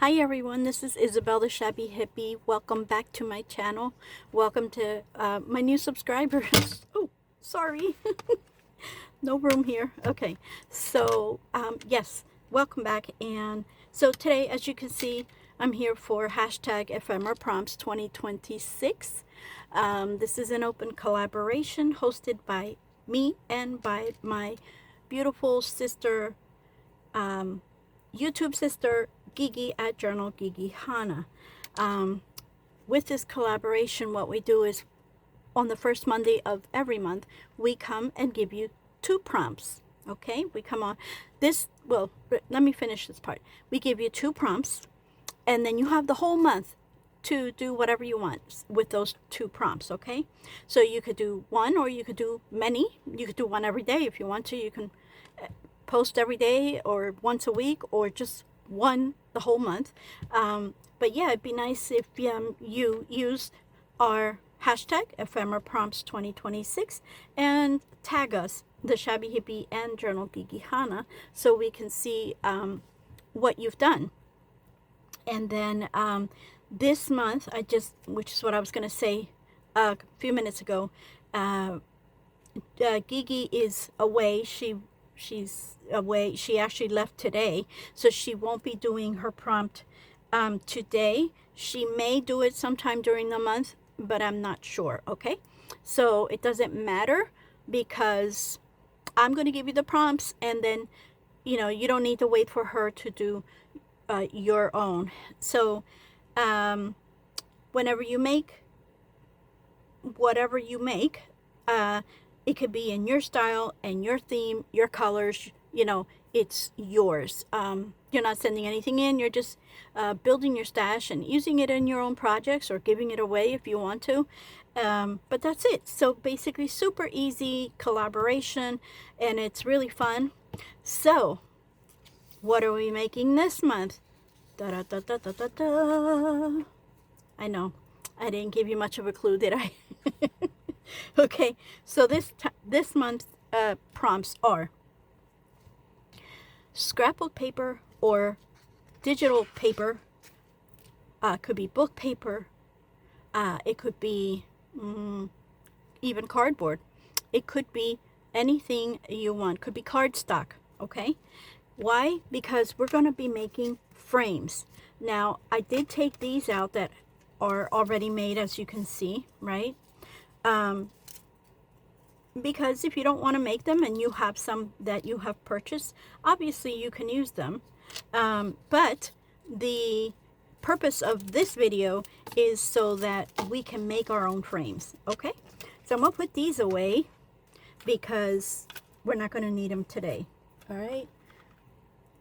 Hi everyone, this is Isabel the Shabby Hippie. Welcome back to my channel. Welcome to my new subscribers. Oh, sorry. No room here. Okay, so yes, welcome back. And so today, as you can see, I'm here for hashtag ephemera prompts 2026. This is an open collaboration hosted by me and by my beautiful sister, YouTube sister, Gigi at Journal Gigi Hana. With this collaboration, what we do is on the first Monday of every month, we come and give you 2 prompts. Okay, we come on this. Well, let me finish this part. We give you 2 prompts, and then you have the whole month to do whatever you want with those 2 prompts. Okay, so you could do one, or you could do many. You could do one every day if you want to. You can post every day or once a week, or just one the whole month. But yeah, it'd be nice if you use our hashtag ephemera prompts 2026 and tag us, the Shabby Hippie and Journal Gigi Hana, so we can see what you've done. And then this month, which is what I was going to say a few minutes ago, Gigi is away. She's away. She actually left today, so she won't be doing her prompt today. She may do it sometime during the month, but I'm not sure. Okay, so it doesn't matter, because I'm going to give you the prompts, and then you don't need to wait for her to do your own. So whenever you make whatever you make, it could be in your style and your theme, your colors, it's yours. You're not sending anything in. You're just building your stash and using it in your own projects, or giving it away if you want to. But that's it. So basically super easy collaboration, and it's really fun. So what are we making this month? Da, da, da, da, da, da, da. I know I didn't give you much of a clue, did I? Okay, so this month's prompts are scrapbook paper or digital paper. Could be book paper. It could be even cardboard. It could be anything you want. Could be cardstock. Okay, why? Because we're going to be making frames. Now, I did take these out that are already made, as you can see, right? Because if you don't want to make them and you have some that you have purchased, obviously you can use them. But the purpose of this video is so that we can make our own frames. Okay, so I'm gonna put these away because we're not going to need them today. All right,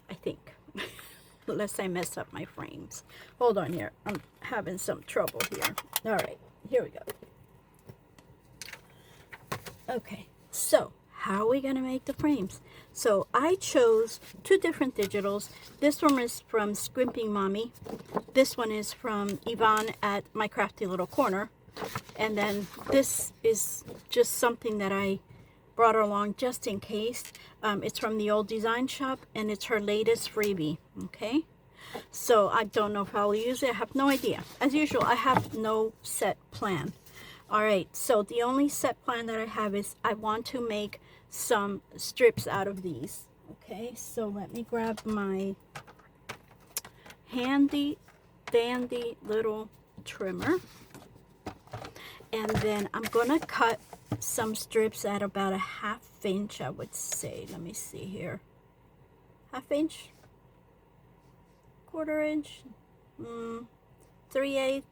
I think. Unless I mess up my frames. Hold on here, I'm having some trouble here. All right, here we go. Okay, so how are we going to make the frames? So I chose 2 different digitals. This one is from Scrimping Mommy. This one is from Yvonne at My Crafty Little Corner. And then this is just something that I brought along just in case. It's from the Old Design Shop, and it's her latest freebie. Okay, so I don't know if I'll use it. I have no idea. As usual, I have no set plan. All right, so the only set plan that I have is I want to make some strips out of these. Okay, so let me grab my handy dandy little trimmer, and then I'm gonna cut some strips at about a 1/2 inch, I would say. Let me see here. 1/2 inch, 1/4 inch, 3/8.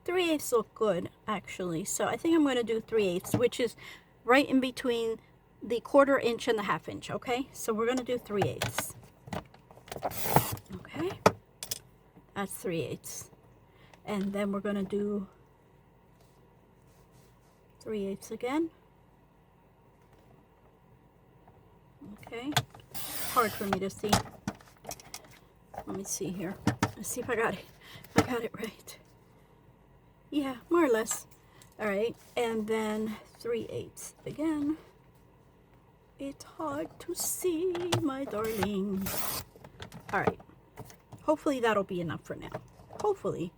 3/8 look good, actually. So I think I'm going to do 3/8, which is right in between the 1/4 inch and the 1/2 inch. Okay, so we're going to do 3/8. Okay, that's 3/8, and then we're going to do 3/8 again. Okay, hard for me to see. Let me see here. Let's see if I got it. I got it right. Yeah, more or less. All right, and then 3/8 again. It's hard to see, my darling. All right, Hopefully that'll be enough for now. Hopefully.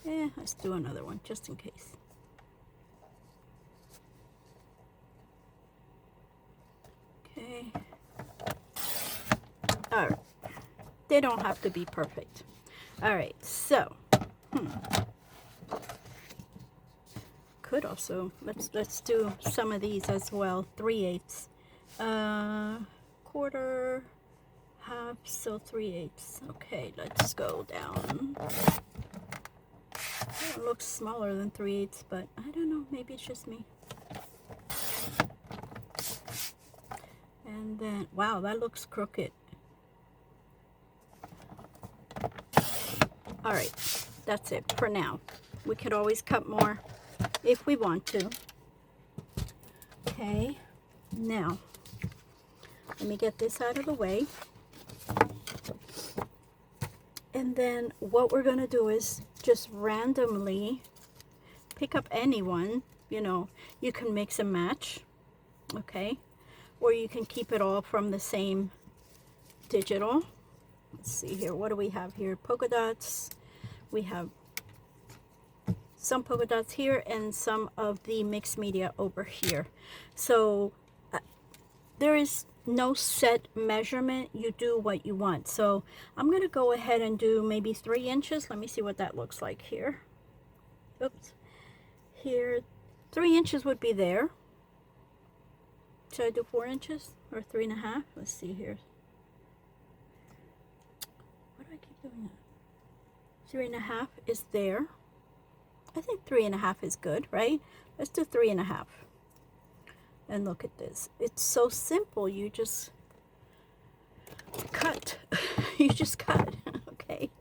Let's do another one just in case. Okay. All right. They don't have to be perfect. All right. So, could also let's do some of these as well. 3/8, quarter, half, so 3/8. Okay, let's go down. It looks smaller than 3/8, but I don't know. Maybe it's just me. And then, wow, that looks crooked. All right, that's it for now. We could always cut more if we want to. Okay, now let me get this out of the way. And then what we're going to do is just randomly pick up any one. You know, you can mix and match, okay? Or you can keep it all from the same digital. Let's see here. What do we have here? Polka dots. We have some polka dots here and some of the mixed media over here. So there is no set measurement. You do what you want. So I'm going to go ahead and do maybe 3 inches. Let me see what that looks like here. Oops. Here, 3 inches would be there. Should I do 4 inches or 3.5? Let's see here. Why do I keep doing that? 3.5 is there. I think 3.5 is good, right? Let's do 3.5. And look at this. It's so simple. You just cut. You just cut. Okay.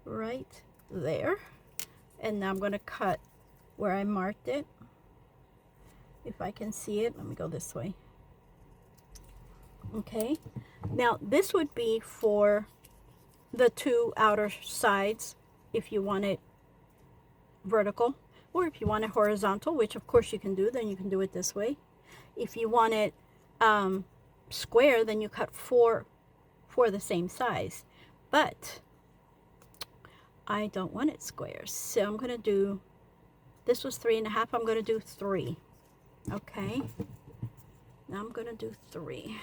Right there. And now I'm going to cut where I marked it. If I can see it. Let me go this way. Okay. Now this would be for the 2 outer sides if you want it vertical. Or if you want it horizontal, which of course you can do, then you can do it this way. If you want it square, then you cut 4 for the same size. But I don't want it square, so I'm going to do, this was 3.5, I'm going to do 3. Okay, now I'm going to do 3.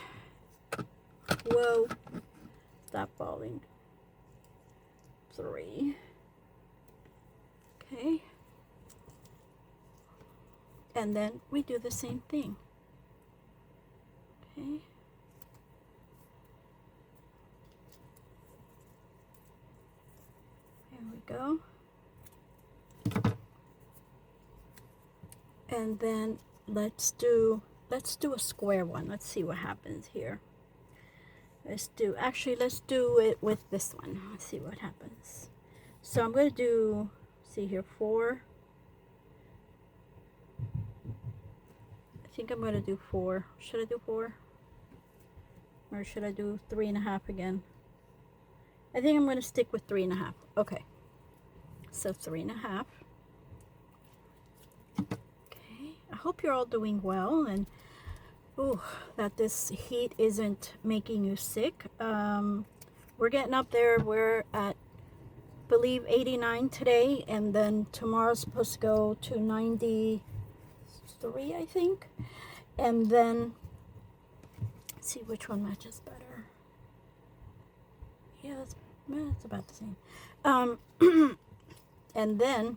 Whoa, stop falling. 3. Okay. And then we do the same thing. Okay. There we go. And then let's do a square one. Let's see what happens here. Let's do it with this one. Let's see what happens. So I'm going to do, see here, 4. I think I'm going to do 4. Should I do 4? Or should I do 3.5 again? I think I'm going to stick with 3.5. Okay. So 3.5. Okay. I hope you're all doing well and that this heat isn't making you sick. We're getting up there. We're at, I believe, 89 today, and then tomorrow's supposed to go to 93, I think. And then let's see which one matches better. Yeah, that's about the same. And then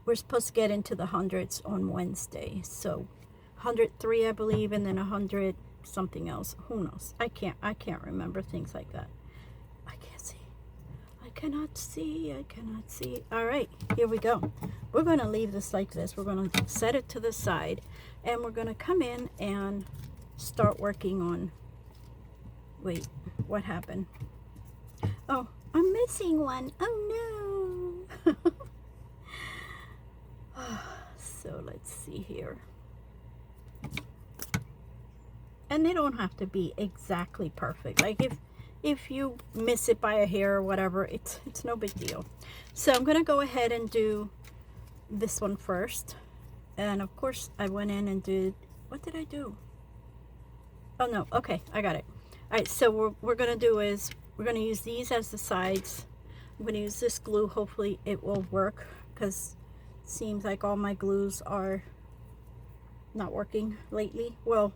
we're supposed to get into the hundreds on Wednesday. So 103, I believe, and then 100 something else. Who knows? I can't remember things like that. I can't see. I cannot see. I cannot see. All right, here we go. We're going to leave this like this. We're going to set it to the side, and we're going to come in and start working on, wait, what happened? Oh, I'm missing one. Oh no. So let's see here. And they don't have to be exactly perfect. Like if you miss it by a hair or whatever, it's no big deal. So I'm going to go ahead and do this one first. And of course I went in and did, what did I do? Oh no, okay, I got it. All right, so what we're going to do is we're going to use these as the sides. I'm going to use this glue. Hopefully it will work, because it seems like all my glues are not working lately. Well,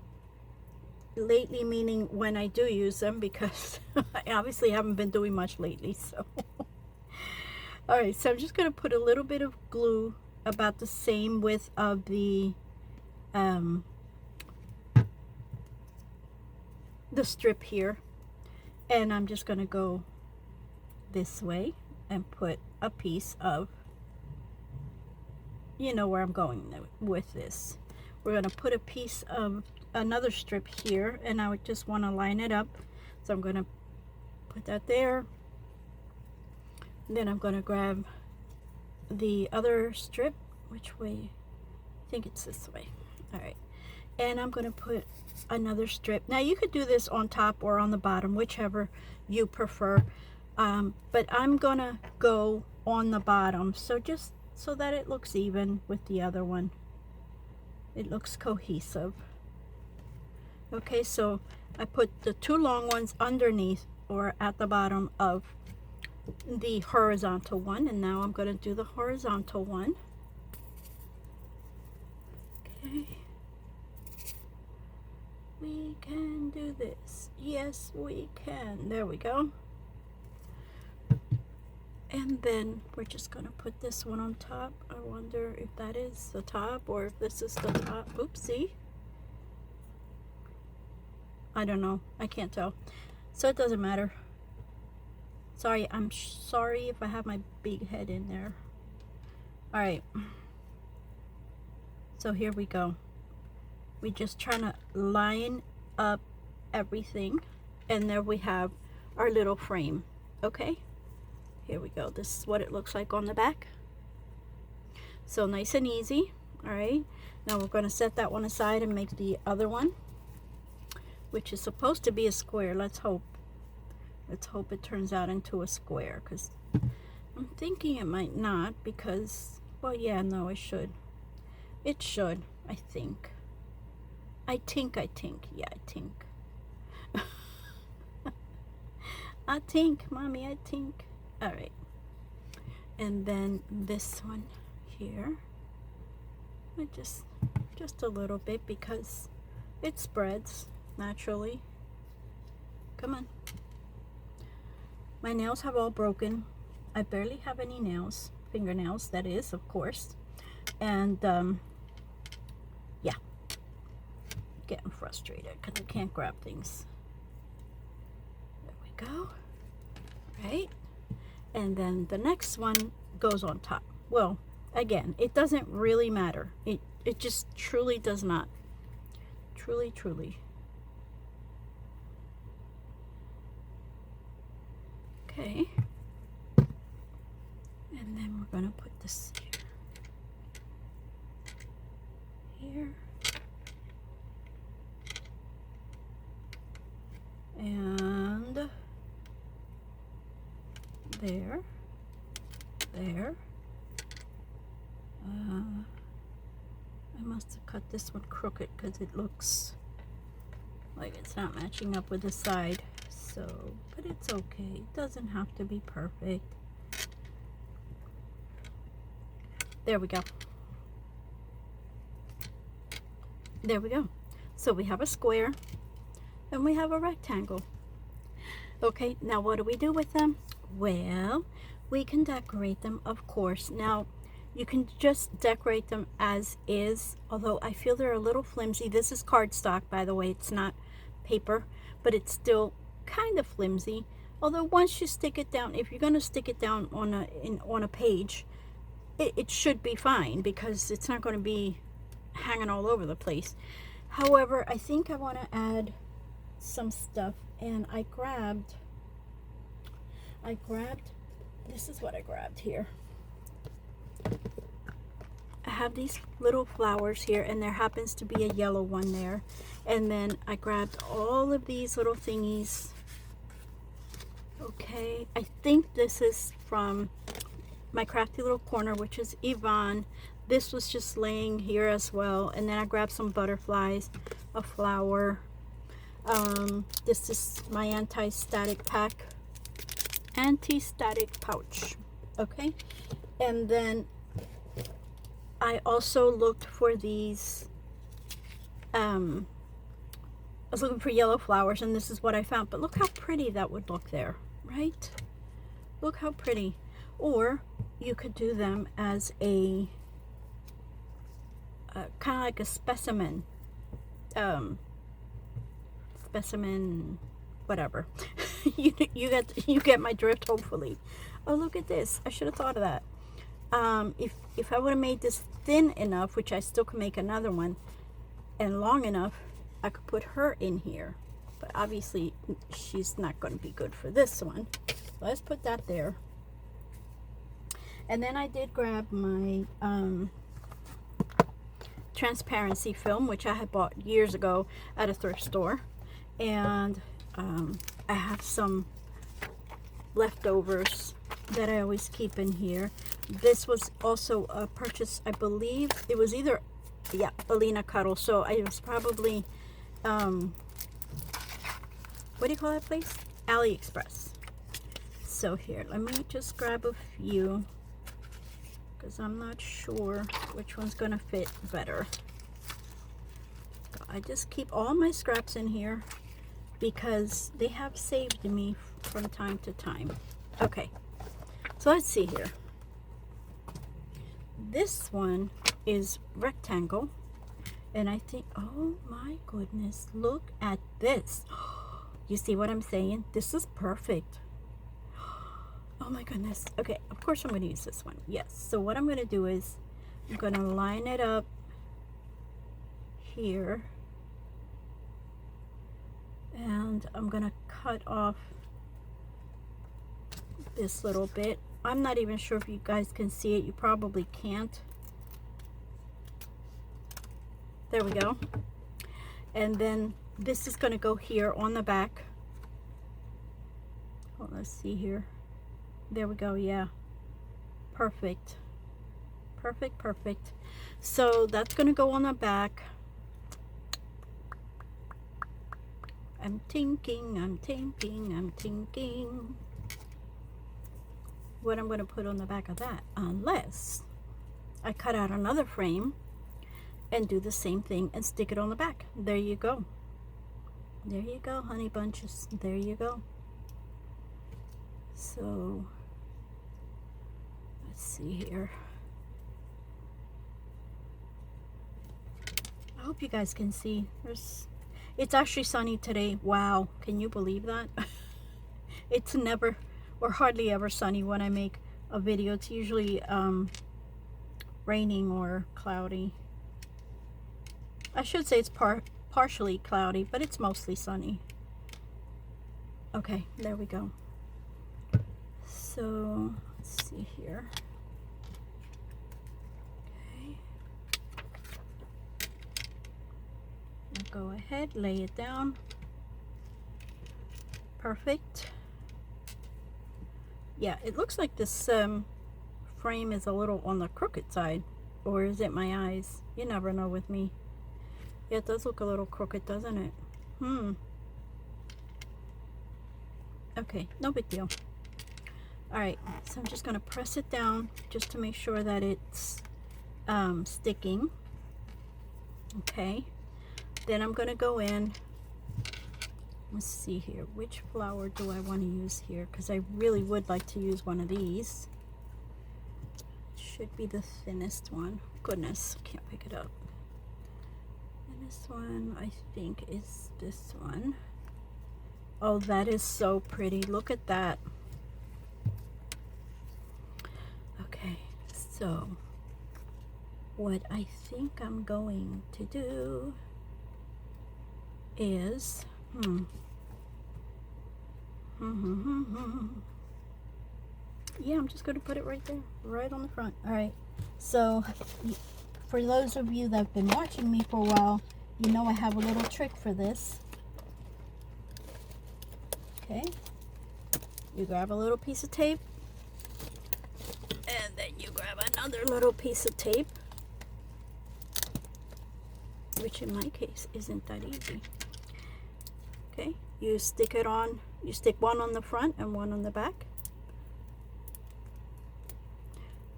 lately meaning when I do use them, because I obviously haven't been doing much lately. So all right, so I'm just going to put a little bit of glue about the same width of the strip here, and I'm just going to go this way and put a piece of, you know where I'm going with this. We're going to put a piece of another strip here, and I would just want to line it up. So I'm going to put that there. Then I'm going to grab the other strip. Which way? I think it's this way. All right. And I'm going to put another strip. Now you could do this on top or on the bottom, whichever you prefer. But I'm going to go on the bottom, so just so that it looks even with the other one. It looks cohesive. Okay, so I put the two long ones underneath or at the bottom of the horizontal one, and now I'm going to do the horizontal one. Okay. We can do this. Yes, we can. There we go. And then we're just going to put this one on top. I wonder if that is the top or if this is the top. Oopsie. I don't know. I can't tell. So it doesn't matter. Sorry, I'm sorry if I have my big head in there. All right. So here we go. We're just trying to line up everything. And there we have our little frame. Okay. Here we go. This is what it looks like on the back. So nice and easy. All right. Now we're going to set that one aside and make the other one, which is supposed to be a square. Let's hope. Let's hope it turns out into a square, because I'm thinking it might not, because, well, yeah, no, it should. It should, I think. I think. Yeah, I think. I think, Mommy, I think. All right. And then this one here. I just a little bit, because it spreads naturally. Come on. My nails have all broken. I barely have any nails. Fingernails, that is, of course. And, yeah. Getting frustrated because I can't grab things. There we go. Right? And then the next one goes on top. Well, again, it doesn't really matter. It just truly does not. Truly. Okay. And then we're going to put this here. And there. I must have cut this one crooked because it looks like it's not matching up with the side. So, but it's okay. It doesn't have to be perfect. There we go. There we go. So we have a square and we have a rectangle. Okay, now what do we do with them? Well, we can decorate them, of course. Now, you can just decorate them as is, although I feel they're a little flimsy. This is cardstock, by the way. It's not paper, but it's still kind of flimsy. Although once you stick it down, if you're going to stick it down on a page, it should be fine, because it's not going to be hanging all over the place. However, I think I want to add some stuff, and I grabbed, this is what I grabbed here. I have these little flowers here, and there happens to be a yellow one there. And then I grabbed all of these little thingies. Okay, I think this is from my Crafty Little Corner, which is Yvonne. This was just laying here as well. And then I grabbed some butterflies, a flower, This is my anti-static pouch. Okay, and then I also looked for these. I was looking for yellow flowers, and this is what I found. But look how pretty that would look there, right? Look how pretty. Or you could do them as a kind of like a specimen, whatever. you get my drift, hopefully. Oh, look at this. I should have thought of that. If I would have made this thin enough, which I still can make another one, and long enough, I could put her in here. But obviously she's not going to be good for this one. Let's put that there. And then I did grab my transparency film, which I had bought years ago at a thrift store. And I have some leftovers that I always keep in here. This was also a purchase, I believe it was either, yeah, Alina Cuddle. So I was probably, what do you call that place? AliExpress. So here, let me just grab a few, because I'm not sure which one's gonna fit better. I just keep all my scraps in here because they have saved me from time to time. Okay, so let's see here. This one is rectangle, and I think, oh my goodness, look at this. You see what I'm saying? This is perfect. Oh my goodness. Okay, of course I'm going to use this one. Yes. So what I'm going to do is I'm going to line it up here, and I'm going to cut off this little bit. I'm not even sure if you guys can see it. You probably can't. There we go. And then this is going to go here on the back. Oh, let's see here. There we go. Yeah, perfect, perfect, perfect. So that's going to go on the back. I'm thinking what I'm going to put on the back of that, unless I cut out another frame and do the same thing and stick it on the back. There you go. There you go, honey bunches. There you go. So let's see here. I hope you guys can see. It's actually sunny today. Wow, can you believe that? It's never or hardly ever sunny when I make a video. It's usually raining or cloudy. I should say it's partially cloudy, but it's mostly sunny. Okay, there we go. So let's see here. Okay, I'll go ahead, lay it down. Perfect. Yeah, it looks like this frame is a little on the crooked side, or is it my eyes? You never know with me. Yeah, it does look a little crooked, doesn't it? Okay, no big deal. Alright, so I'm just going to press it down just to make sure that it's sticking. Okay, then I'm going to go in. Let's see here. Which flower do I want to use here? Because I really would like to use one of these. It should be the thinnest one. Goodness, I can't pick it up. And this one, I think, is this one. Oh, that is so pretty. Look at that. Okay, so what I think I'm going to do is yeah, I'm just going to put it right there, right on the front. All right, so for those of you that have been watching me for a while, you know I have a little trick for this. Okay, you grab a little piece of tape, and then you grab another little piece of tape, which in my case isn't that easy. Okay, you stick it on, you stick one on the front and one on the back.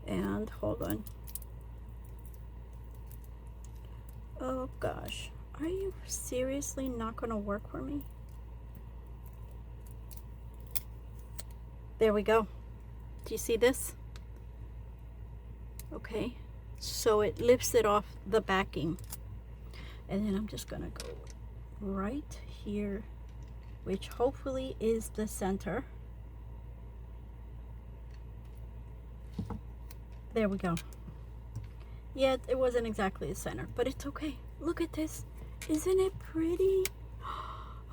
And hold on. Oh gosh, are you seriously not going to work for me? There we go. Do you see this? Okay, so it lifts it off the backing. And then I'm just going to go right here, which hopefully is the center. There we go. Yeah, it wasn't exactly the center, but it's okay. Look at this. Isn't it pretty?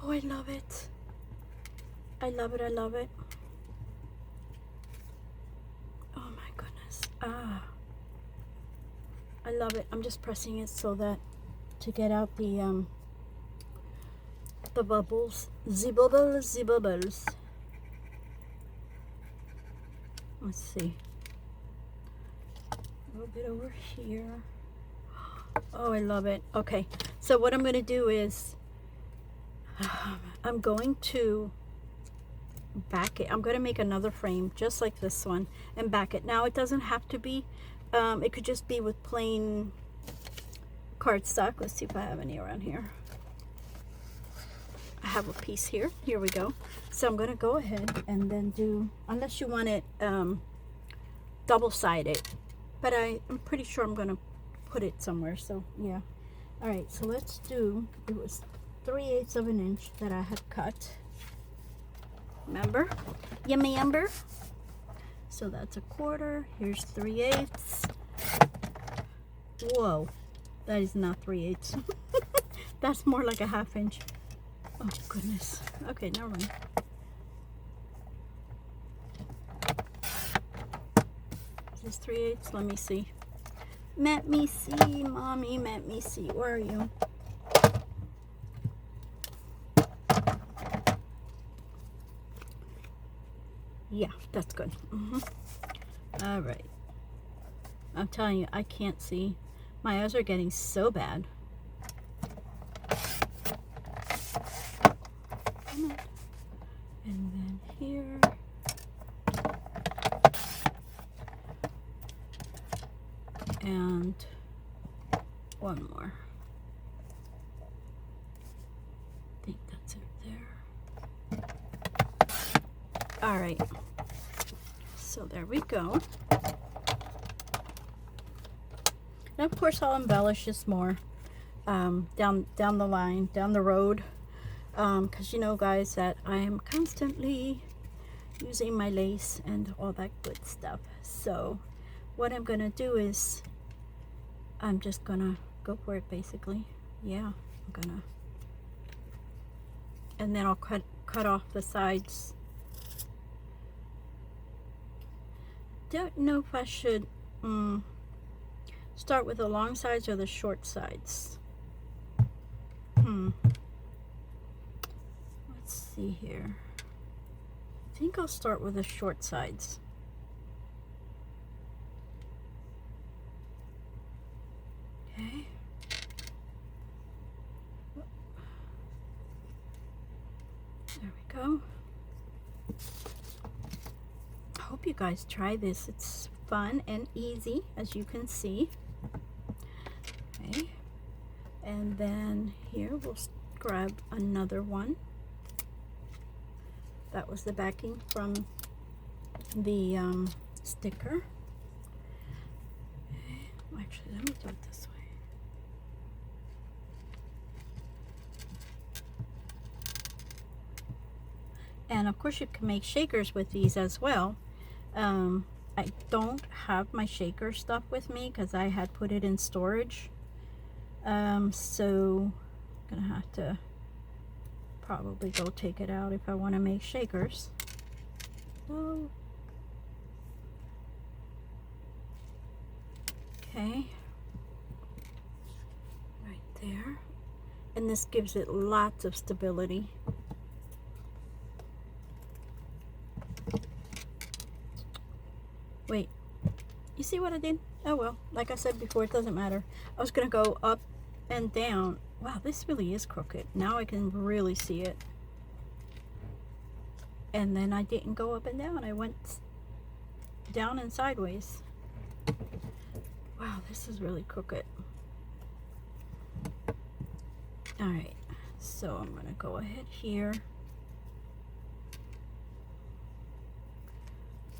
Oh, I love it. I love it, I love it. Oh my goodness. Ah. I love it. I'm just pressing it so that to get out the bubbles. The bubbles, the bubbles. Let's see. A little bit over here. Oh, I love it. Okay, so what I'm going to do is I'm going to back it. I'm going to make another frame just like this one and back it. Now it doesn't have to be, it could just be with plain cardstock. Let's see if I have any around here. I have a piece here. Here we go. So I'm going to go ahead and then do, unless you want it double-sided, but I'm pretty sure I'm going to put it somewhere, so yeah. All right, so let's do, it was 3/8 of an inch that I had cut. Remember? You remember? So that's 1/4. Here's 3/8. Whoa, that is not 3/8. That's more like a 1/2 inch. Oh goodness. Okay, never mind. Is this 3/8? Let me see. Let me see, mommy. Let me see. Where are you? Yeah, that's good. All right. I'm telling you, I can't see. My eyes are getting so bad. Come on. And then here. And one more. I think that's it there. All right. So there we go. And of course I'll embellish this more down the line, down the road. Because you know, guys, that I am constantly using my lace and all that good stuff. So what I'm gonna do is I'm just gonna go for it, basically. Yeah, I'm gonna, and then I'll cut off the sides. Don't know if I should start with the long sides or the short sides. Let's see here. I think I'll start with the short sides. Okay. There we go. I hope you guys try this. It's fun and easy, as you can see. Okay. And then here we'll grab another one. That was the backing from the sticker. Okay. Actually, let me do it this way. And of course you can make shakers with these as well. I don't have my shaker stuff with me because I had put it in storage. So I'm gonna have to probably go take it out if I want to make shakers. So, okay, right there. And this gives it lots of stability. Wait, you see what I did? Oh well, like I said before, it doesn't matter. I was gonna go up and down. Wow, this really is crooked. Now I can really see it. And then I didn't go up and down. I went down and sideways. Wow, this is really crooked. All right, so I'm gonna go ahead here.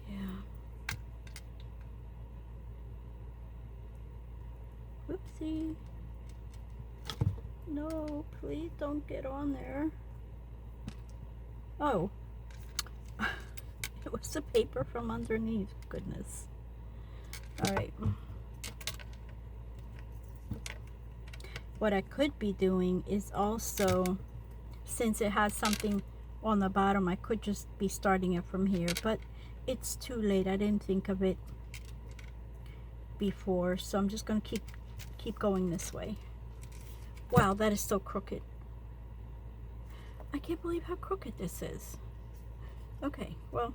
Yeah. Whoopsie. No, please don't get on there. Oh. It was the paper from underneath. Goodness. All right. What I could be doing is also, since it has something on the bottom, I could just be starting it from here, but it's too late. I didn't think of it before, so I'm just going to keep going this way. Wow, that is so crooked. I can't believe how crooked this is. Okay, well,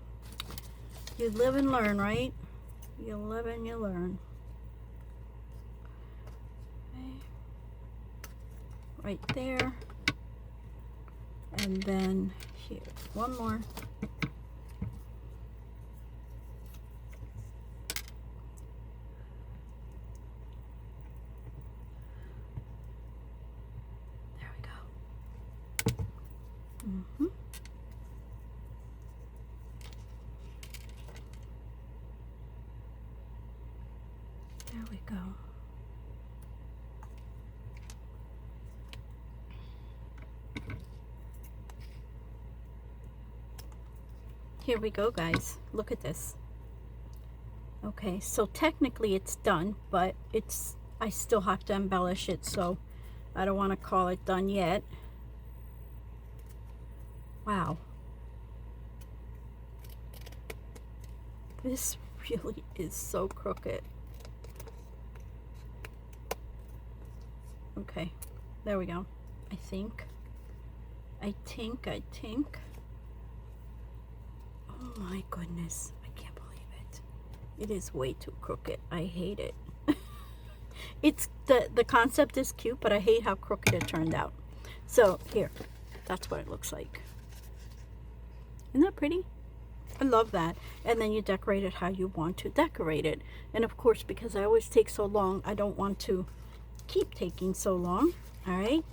you live and learn, right? You live and you learn. Okay. Right there. And then here, one more. There we go. Mm-hmm. There we go. Here we go, guys. Look at this. Okay, so technically it's done, but I still have to embellish it, so I don't want to call it done yet. Wow. This really is so crooked. Okay, there we go. I think. Oh my goodness, I can't believe it. It is way too crooked. I hate it. It's the concept is cute, but I hate how crooked it turned out. So here, that's what it looks like. Isn't that pretty? I love that. And then you decorate it how you want to decorate it. And of course, because I always take so long, I don't want to keep taking so long. All right.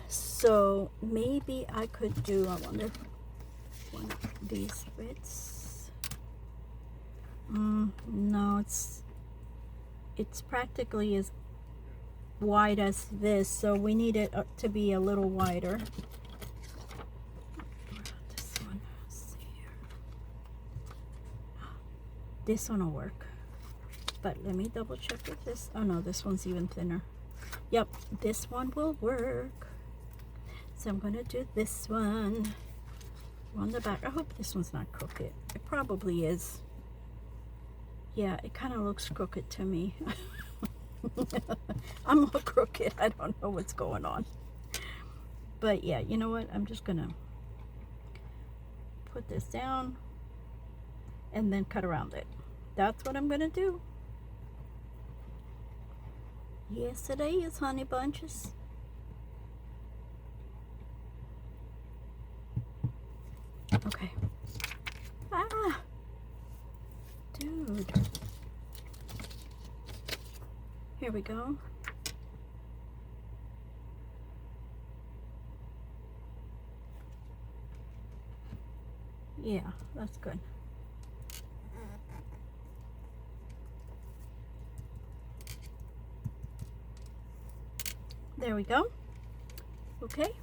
So maybe I could do, I wonder, one of these bits. No, it's practically as wide as this, so we need it to be a little wider. This one, let's see here. This one will work, but let me double check with this. Oh no, this one's even thinner. Yep, this one will work. So I'm gonna do this one on the back. I hope this one's not crooked. It probably is. Yeah, it kind of looks crooked to me. I'm all crooked. I don't know what's going on. But yeah, you know what? I'm just gonna put this down and then cut around it. That's what I'm gonna do. Yes, it is, honey bunches. Okay. Ah! Dude. Here we go. Yeah, that's good. There we go. Okay.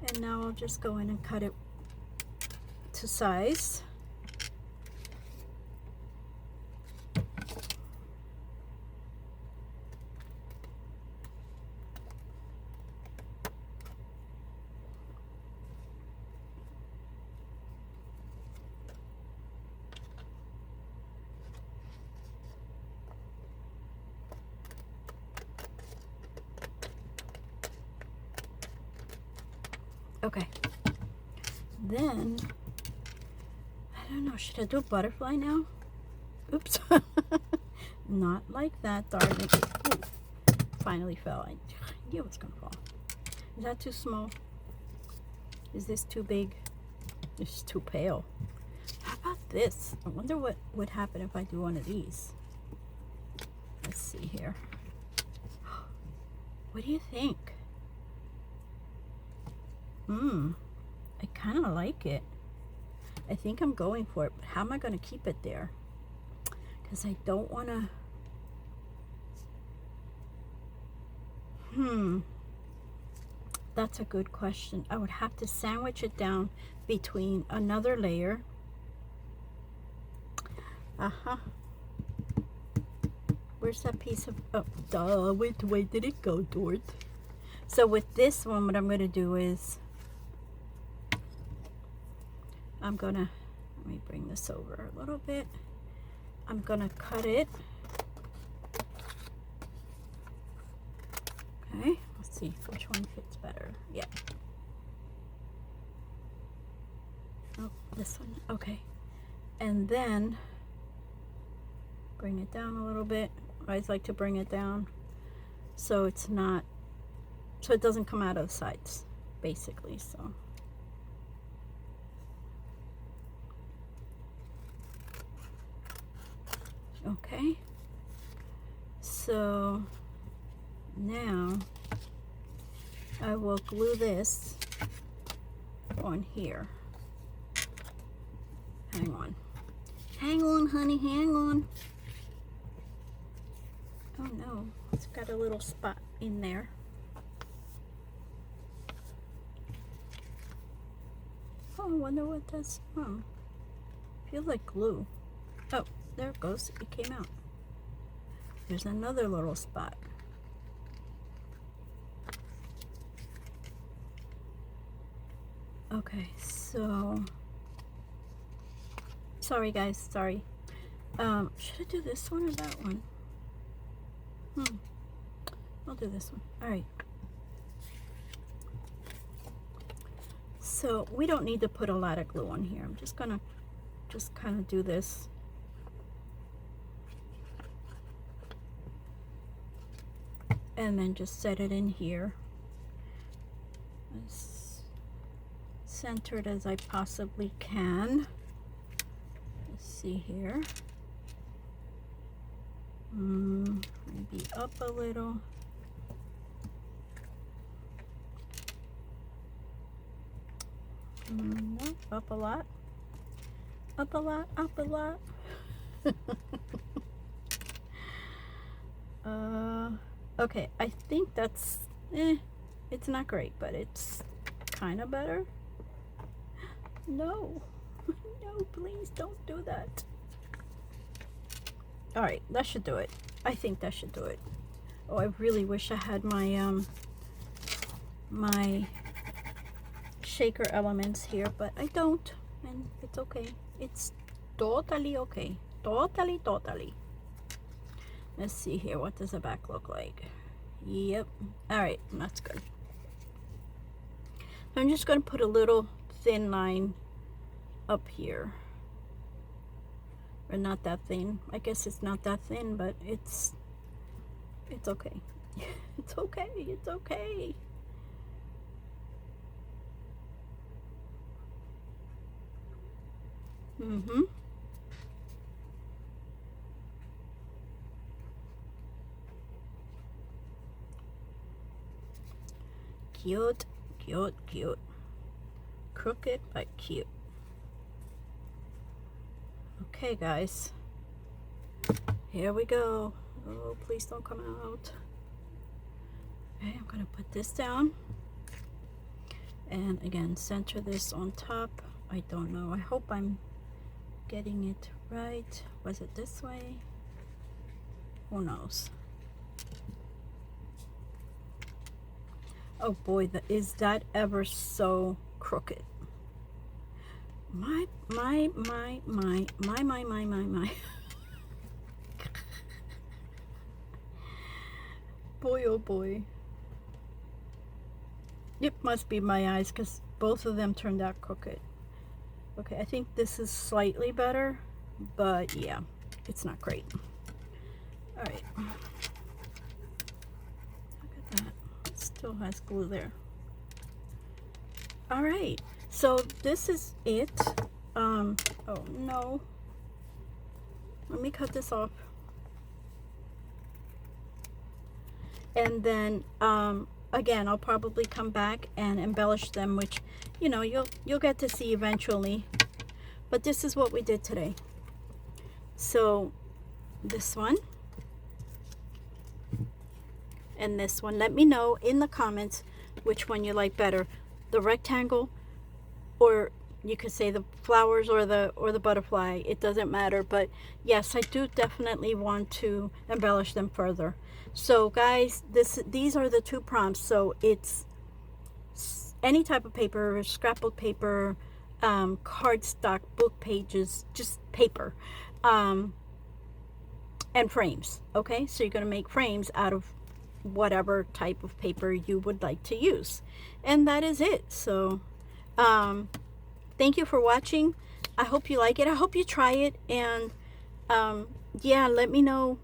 And now I'll just go in and cut it to size. Okay, then, I don't know, should I do a butterfly now? Oops, not like that, darn it. Ooh, finally fell. I knew it was gonna fall. Is that too small? Is this too big? It's too pale. How about this? I wonder what would happen if I do one of these. Let's see here. What do you think? I kind of like it. I think I'm going for it, but how am I going to keep it there? Because I don't want to... That's a good question. I would have to sandwich it down between another layer. Where's that piece of... Oh, duh. Where did it go, Dort? So with this one, what I'm going to do is... I'm going to... Let me bring this over a little bit. I'm going to cut it. Okay. Let's see which one fits better. Yeah. Oh, this one. Okay. And then... bring it down a little bit. I always like to bring it down so it's not, so it doesn't come out of the sides, basically. So okay, so now I will glue this on here. Hang on, honey, hang on. Oh no, it's got a little spot in there. Oh, I wonder what that's from. Feels like glue. Oh, there it goes. It came out. There's another little spot. Okay, so... Sorry guys, sorry. Should I do this one or that one? I'll do this one. All right. So we don't need to put a lot of glue on here. I'm just gonna kind of do this. And then just set it in here. As centered as I possibly can. Let's see here. Maybe up a little. Nope, up a lot. Up a lot, up a lot. Okay, I think that's, it's not great, but it's kind of better. No, no, please don't do that. All right, that should do it. I think that should do it. Oh, I really wish I had my my shaker elements here, but I don't, and it's okay. It's totally okay. Totally. Let's see here. What does the back look like? Yep. All right, that's good. I'm just going to put a little thin line up here. Or not that thin. I guess it's not that thin, but it's okay. It's okay. It's okay. Cute, cute, cute. Crooked but cute. Okay, guys. Here we go. Oh, please don't come out. Okay, I'm gonna put this down. And again, center this on top. I don't know. I hope I'm getting it right. Was it this way? Who knows? Oh boy, is that ever so crooked. My. Boy, oh boy. It must be my eyes, because both of them turned out crooked. Okay, I think this is slightly better, but yeah, it's not great. All right. Look at that. It still has glue there. All right, so this is it. Oh no, let me cut this off. And then again, I'll probably come back and embellish them, which, you know, you'll get to see eventually. But this is what we did today. So this one and this one, let me know in the comments which one you like better, the rectangle, or you could say the flowers or the butterfly. It doesn't matter, but yes, I do definitely want to embellish them further. So guys, these are the two prompts. So it's any type of paper, scrapbook paper, cardstock, book pages, just paper, and frames. Okay, so you're going to make frames out of whatever type of paper you would like to use, and that is it. So thank you for watching. I hope you like it. I hope you try it, and yeah, let me know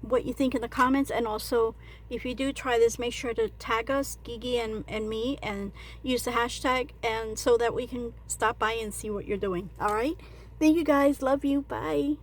what you think in the comments. And also, if you do try this, make sure to tag us, Gigi and me, and use the hashtag, and so that we can stop by and see what you're doing. All right, thank you guys, love you, bye.